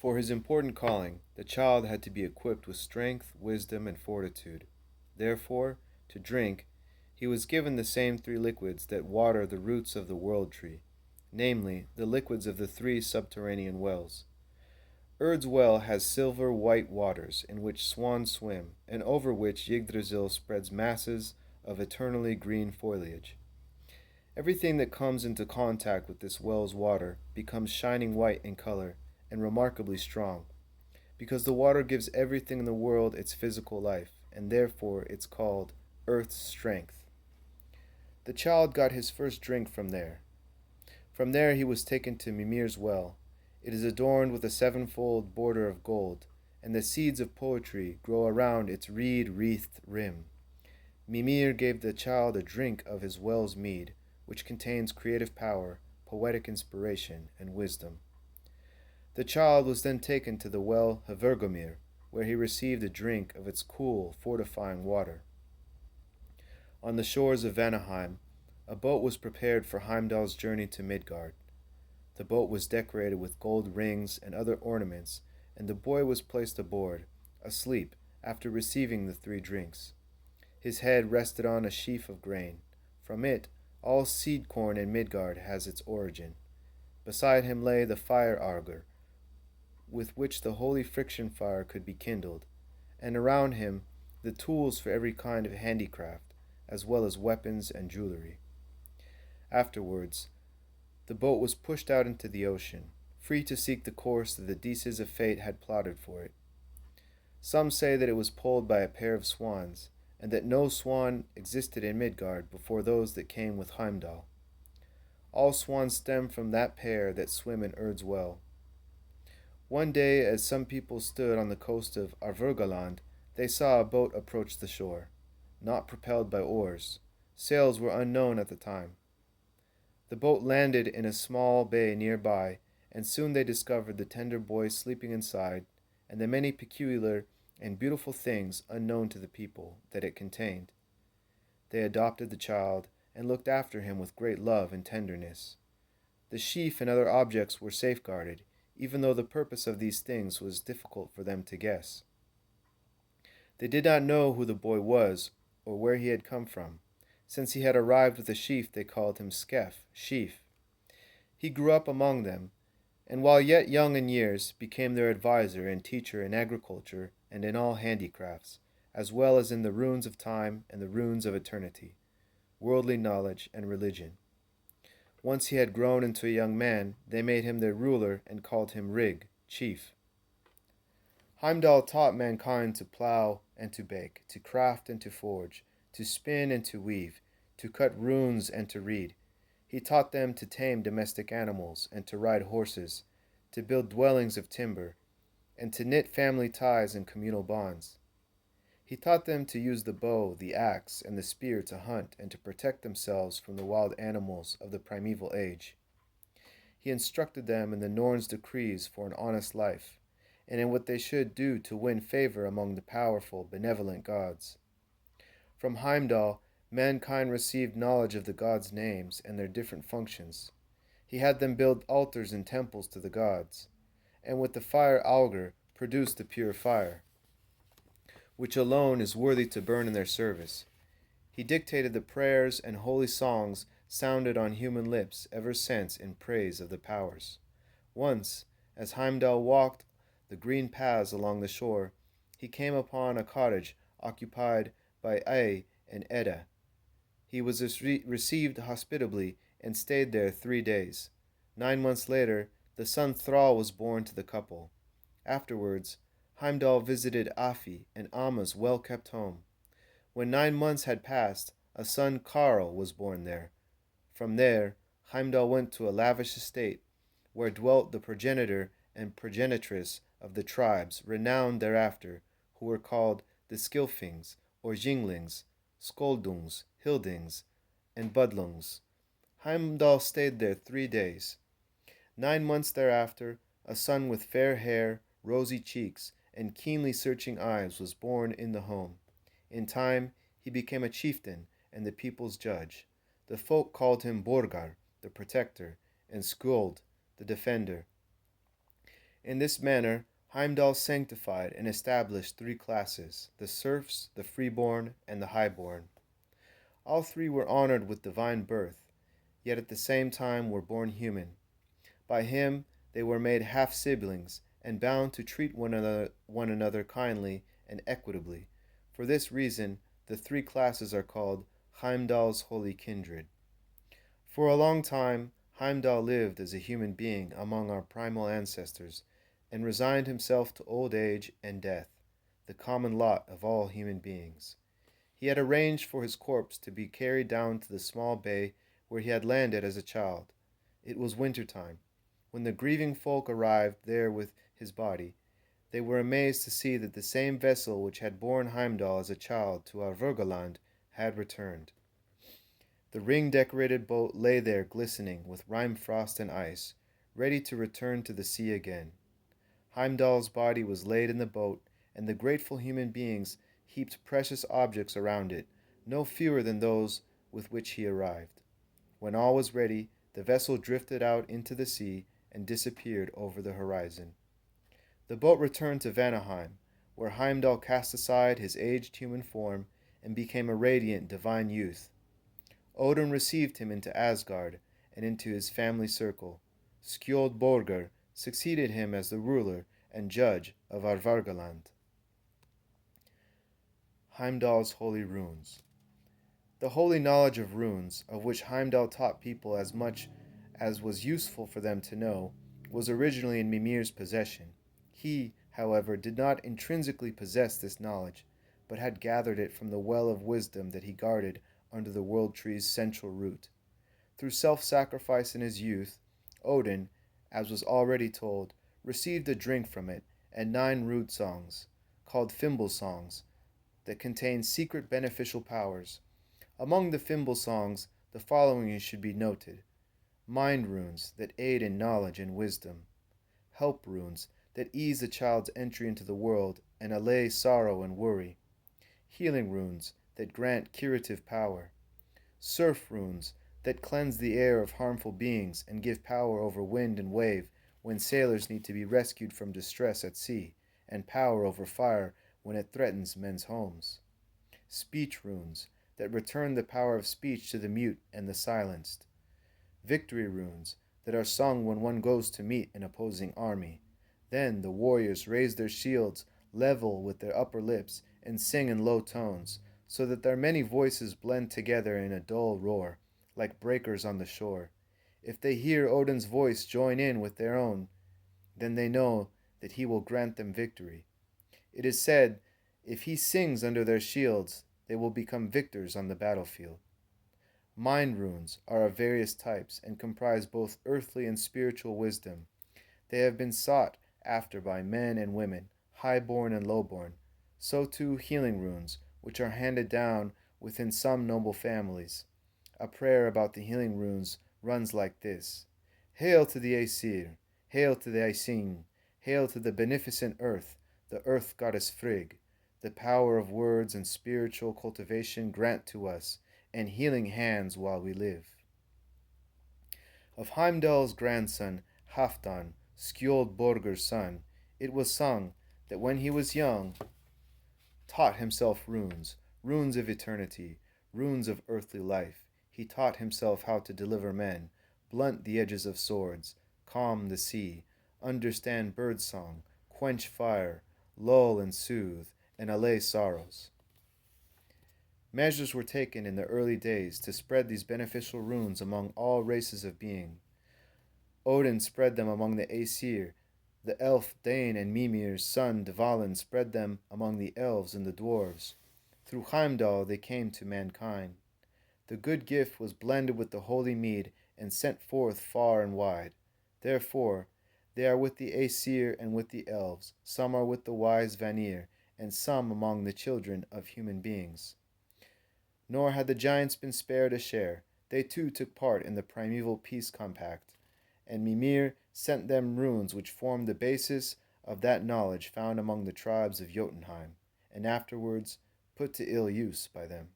For his important calling, the child had to be equipped with strength, wisdom, and fortitude. Therefore, to drink, he was given the same three liquids that water the roots of the world tree, namely, the liquids of the three subterranean wells. Urd's well has silver white waters in which swans swim, and over which Yggdrasil spreads masses of eternally green foliage. Everything that comes into contact with this well's water becomes shining white in color and remarkably strong, because the water gives everything in the world its physical life, and therefore it's called Earth's strength. The child got his first drink from there. From there he was taken to Mimir's well. It is adorned with a sevenfold border of gold, and the seeds of poetry grow around its reed-wreathed rim. Mimir gave the child a drink of his well's mead, which contains creative power, poetic inspiration, and wisdom. The child was then taken to the well Hvergomir, where he received a drink of its cool, fortifying water. On the shores of Vanaheim, a boat was prepared for Heimdall's journey to Midgard. The boat was decorated with gold rings and other ornaments, and the boy was placed aboard, asleep, after receiving the three drinks. His head rested on a sheaf of grain. From it, all seed corn in Midgard has its origin. Beside him lay the fire auger, with which the holy friction fire could be kindled, and around him the tools for every kind of handicraft, as well as weapons and jewelry. Afterwards, the boat was pushed out into the ocean, free to seek the course that the deces of fate had plotted for it. Some say that it was pulled by a pair of swans, and that no swan existed in Midgard before those that came with Heimdall. All swans stem from that pair that swim in Urd's well. One day, as some people stood on the coast of Arvergaland, they saw a boat approach the shore, not propelled by oars. Sails were unknown at the time. The boat landed in a small bay nearby, and soon they discovered the tender boy sleeping inside, and the many peculiar and beautiful things unknown to the people that it contained. They adopted the child and looked after him with great love and tenderness. The sheaf and other objects were safeguarded, even though the purpose of these things was difficult for them to guess. They did not know who the boy was or where he had come from. Since he had arrived with a sheaf, they called him Skef, sheaf. He grew up among them, and while yet young in years, became their adviser and teacher in agriculture and in all handicrafts, as well as in the runes of time and the runes of eternity, worldly knowledge and religion. Once he had grown into a young man, they made him their ruler and called him Rig, chief. Heimdall taught mankind to plow and to bake, to craft and to forge, to spin and to weave, to cut runes and to read. He taught them to tame domestic animals and to ride horses, to build dwellings of timber, and to knit family ties and communal bonds. He taught them to use the bow, the axe, and the spear to hunt and to protect themselves from the wild animals of the primeval age. He instructed them in the Norn's decrees for an honest life, and in what they should do to win favor among the powerful, benevolent gods. From Heimdall, mankind received knowledge of the gods' names and their different functions. He had them build altars and temples to the gods, and with the fire auger produced the pure fire, which alone is worthy to burn in their service. He dictated the prayers and holy songs sounded on human lips ever since in praise of the powers. Once, as Heimdall walked the green paths along the shore, he came upon a cottage occupied by Ai and Edda. He was received hospitably and stayed there 3 days. 9 months later, the son Thrall was born to the couple. Afterwards, Heimdall visited Afi and Amma's well-kept home. When 9 months had passed, a son Karl was born there. From there, Heimdall went to a lavish estate, where dwelt the progenitor and progenitress of the tribes, renowned thereafter, who were called the Skilfings, or Jinglings, Skoldungs, Hildings, and Budlungs. Heimdall stayed there 3 days. 9 months thereafter, a son with fair hair, rosy cheeks, and keenly searching eyes was born in the home. In time, he became a chieftain and the people's judge. The folk called him Borgar, the protector, and Skuld, the defender. In this manner, Heimdall sanctified and established three classes: the serfs, the freeborn, and the highborn. All three were honored with divine birth, yet at the same time were born human. By him they were made half siblings, and bound to treat one another kindly and equitably. For this reason, the three classes are called Heimdall's holy kindred. For a long time, Heimdall lived as a human being among our primal ancestors, and resigned himself to old age and death, the common lot of all human beings. He had arranged for his corpse to be carried down to the small bay where he had landed as a child. It was winter time. When the grieving folk arrived there with his body, they were amazed to see that the same vessel which had borne Heimdall as a child to Aurvergaland had returned. The ring-decorated boat lay there glistening with rime frost and ice, ready to return to the sea again. Heimdall's body was laid in the boat, and the grateful human beings heaped precious objects around it, no fewer than those with which he arrived. When all was ready, the vessel drifted out into the sea and disappeared over the horizon. The boat returned to Vanaheim, where Heimdall cast aside his aged human form and became a radiant divine youth. Odin received him into Asgard and into his family circle. Skjold succeeded him as the ruler and judge of Aurvergaland. Heimdall's holy runes. The holy knowledge of runes, of which Heimdall taught people as much as was useful for them to know, was originally in Mimir's possession. He, however, did not intrinsically possess this knowledge, but had gathered it from the well of wisdom that he guarded under the world tree's central root. Through self-sacrifice in his youth, Odin, as was already told, received a drink from it and 9 root songs, called Fimbul songs, that contain secret beneficial powers. Among the Fimbul songs, the following should be noted: mind runes that aid in knowledge and wisdom, help runes that ease a child's entry into the world and allay sorrow and worry, healing runes that grant curative power, surf runes that cleanse the air of harmful beings and give power over wind and wave when sailors need to be rescued from distress at sea, and power over fire when it threatens men's homes, speech runes that return the power of speech to the mute and the silenced, victory runes that are sung when one goes to meet an opposing army. Then the warriors raise their shields level with their upper lips and sing in low tones, so that their many voices blend together in a dull roar, like breakers on the shore. If they hear Odin's voice join in with their own, then they know that he will grant them victory. It is said, if he sings under their shields, they will become victors on the battlefield. Mind runes are of various types and comprise both earthly and spiritual wisdom. They have been sought after by men and women, high-born and low-born. So too healing runes, which are handed down within some noble families. A prayer about the healing runes runs like this: Hail to the Aesir, hail to the Aesir, hail to the beneficent earth, the earth goddess Frigg. The power of words and spiritual cultivation grant to us, and healing hands while we live. Of Heimdall's grandson, Halfdan, Skjold son, it was sung that when he was young, taught himself runes, runes of eternity, runes of earthly life. He taught himself how to deliver men, blunt the edges of swords, calm the sea, understand birdsong, quench fire, lull and soothe, and allay sorrows. Measures were taken in the early days to spread these beneficial runes among all races of being. Odin spread them among the Aesir. The elf Dane and Mimir's son Dvalin spread them among the elves and the dwarves. Through Heimdall they came to mankind. The good gift was blended with the holy mead and sent forth far and wide. Therefore, they are with the Aesir and with the elves, some are with the wise Vanir, and some among the children of human beings. Nor had the giants been spared a share. They too took part in the primeval peace compact, and Mimir sent them runes which formed the basis of that knowledge found among the tribes of Jotunheim, and afterwards put to ill use by them.